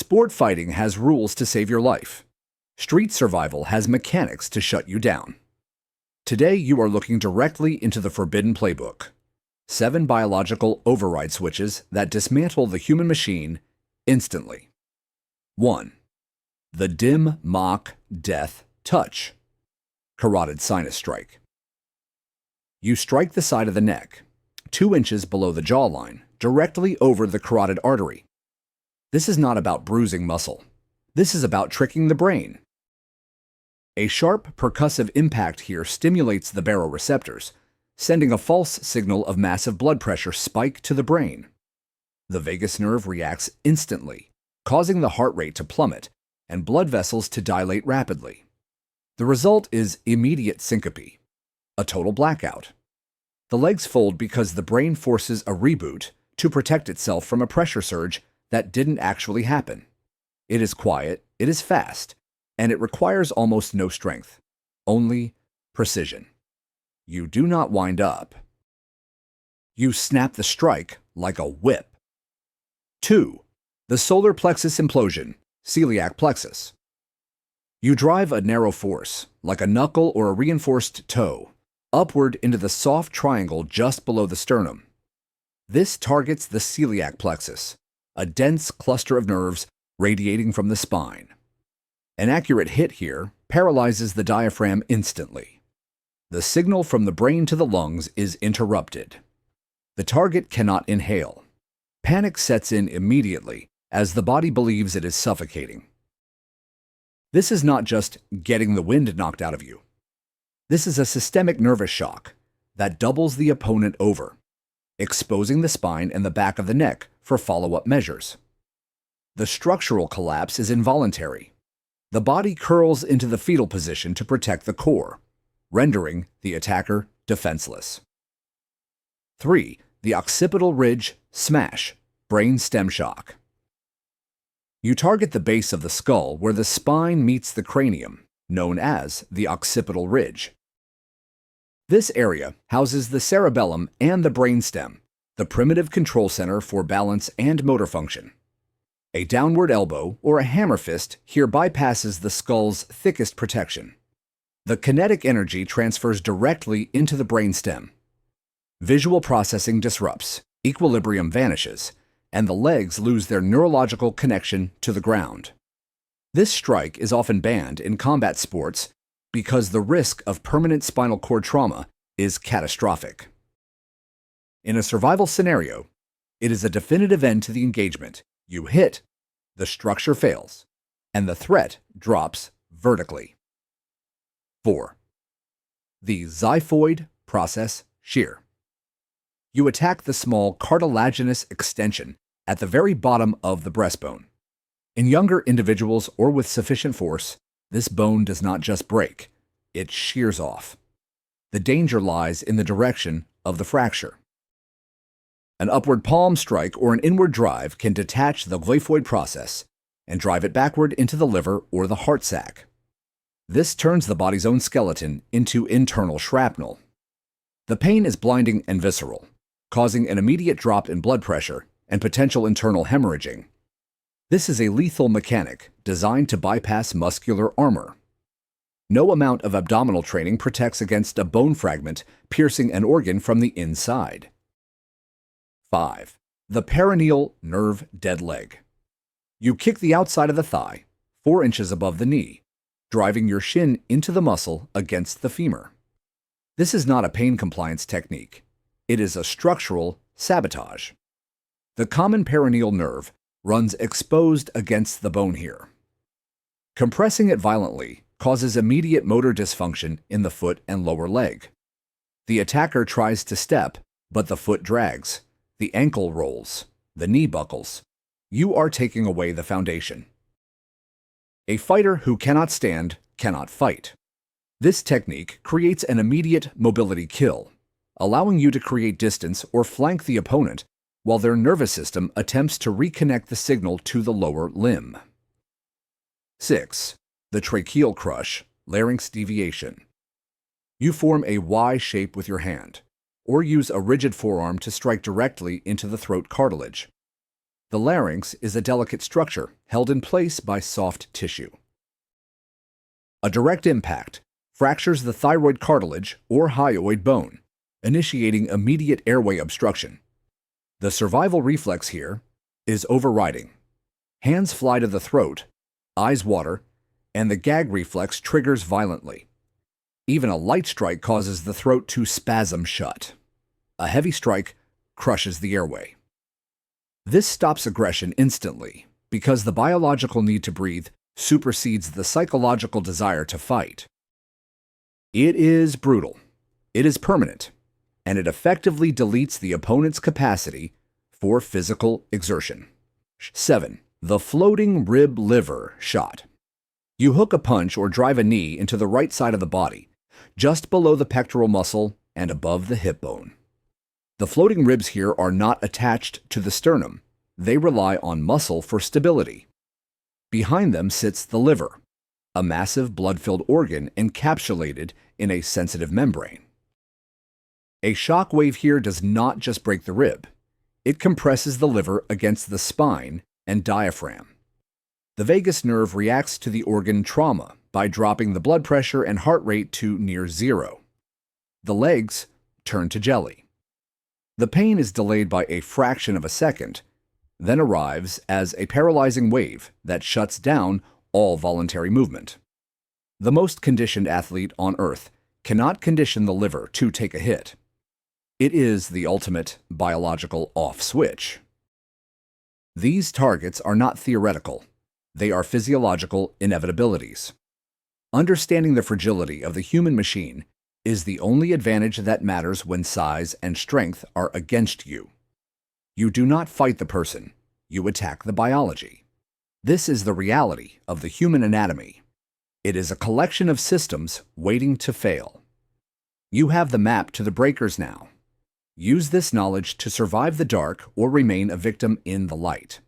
Sport fighting has rules to save your life. Street survival has mechanics to shut you down. Today, you are looking directly into the forbidden playbook. 7 biological override switches that dismantle the human machine instantly. 1. The dim mock death touch. Carotid sinus strike. You strike the side of the neck, 2 inches below the jawline, directly over the carotid artery. This is not about bruising muscle. This is about tricking the brain. A sharp percussive impact here stimulates the baroreceptors, sending a false signal of massive blood pressure spike to the brain. The vagus nerve reacts instantly, causing the heart rate to plummet and blood vessels to dilate rapidly. The result is immediate syncope, a total blackout. The legs fold because the brain forces a reboot to protect itself from a pressure surge that didn't actually happen. It is quiet, it is fast, and it requires almost no strength, only precision. You do not wind up. You snap the strike like a whip. 2. The solar plexus implosion, celiac plexus. You drive a narrow force, like a knuckle or a reinforced toe, upward into the soft triangle just below the sternum. This targets the celiac plexus, a dense cluster of nerves radiating from the spine. An accurate hit here paralyzes the diaphragm instantly. The signal from the brain to the lungs is interrupted. The target cannot inhale. Panic sets in immediately as the body believes it is suffocating. This is not just getting the wind knocked out of you. This is a systemic nervous shock that doubles the opponent over, exposing the spine and the back of the neck for follow-up measures. The structural collapse is involuntary. The body curls into the fetal position to protect the core, rendering the attacker defenseless. 3. The occipital ridge smash, brain stem shock. You target the base of the skull where the spine meets the cranium, known as the occipital ridge. This area houses the cerebellum and the brainstem, the primitive control center for balance and motor function. A downward elbow or a hammer fist here bypasses the skull's thickest protection. The kinetic energy transfers directly into the brainstem. Visual processing disrupts, equilibrium vanishes, and the legs lose their neurological connection to the ground. This strike is often banned in combat sports because the risk of permanent spinal cord trauma is catastrophic. In a survival scenario, it is a definitive end to the engagement. You hit, the structure fails, and the threat drops vertically. 4. The xiphoid process shear. You attack the small cartilaginous extension at the very bottom of the breastbone. In younger individuals or with sufficient force, this bone does not just break, it shears off. The danger lies in the direction of the fracture. An upward palm strike or an inward drive can detach the xiphoid process and drive it backward into the liver or the heart sac. This turns the body's own skeleton into internal shrapnel. The pain is blinding and visceral, causing an immediate drop in blood pressure and potential internal hemorrhaging. This is a lethal mechanic designed to bypass muscular armor. No amount of abdominal training protects against a bone fragment piercing an organ from the inside. 5. The perineal nerve dead leg. You kick the outside of the thigh, 4 inches above the knee, driving your shin into the muscle against the femur. This is not a pain compliance technique. It is a structural sabotage. The common perineal nerve runs exposed against the bone here. Compressing it violently causes immediate motor dysfunction in the foot and lower leg. The attacker tries to step, but the foot drags. The ankle rolls, the knee buckles. You are taking away the foundation. A fighter who cannot stand cannot fight. This technique creates an immediate mobility kill, allowing you to create distance or flank the opponent while their nervous system attempts to reconnect the signal to the lower limb. 6. The tracheal crush, larynx deviation. You form a Y shape with your hand, or use a rigid forearm to strike directly into the throat cartilage. The larynx is a delicate structure held in place by soft tissue. A direct impact fractures the thyroid cartilage or hyoid bone, initiating immediate airway obstruction. The survival reflex here is overriding. Hands fly to the throat, eyes water, and the gag reflex triggers violently. Even a light strike causes the throat to spasm shut. A heavy strike crushes the airway. This stops aggression instantly because the biological need to breathe supersedes the psychological desire to fight. It is brutal, it is permanent, and it effectively deletes the opponent's capacity for physical exertion. 7. The floating rib liver shot. You hook a punch or drive a knee into the right side of the body, just below the pectoral muscle and above the hip bone. The floating ribs here are not attached to the sternum. They rely on muscle for stability. Behind them sits the liver, a massive blood-filled organ encapsulated in a sensitive membrane. A shock wave here does not just break the rib. It compresses the liver against the spine and diaphragm. The vagus nerve reacts to the organ trauma by dropping the blood pressure and heart rate to near zero. The legs turn to jelly. The pain is delayed by a fraction of a second, then arrives as a paralyzing wave that shuts down all voluntary movement. The most conditioned athlete on earth cannot condition the liver to take a hit. It is the ultimate biological off switch. These targets are not theoretical. They are physiological inevitabilities. Understanding the fragility of the human machine is the only advantage that matters when size and strength are against you. You do not fight the person, you attack the biology. This is the reality of the human anatomy. It is a collection of systems waiting to fail. You have the map to the breakers now. Use this knowledge to survive the dark or remain a victim in the light.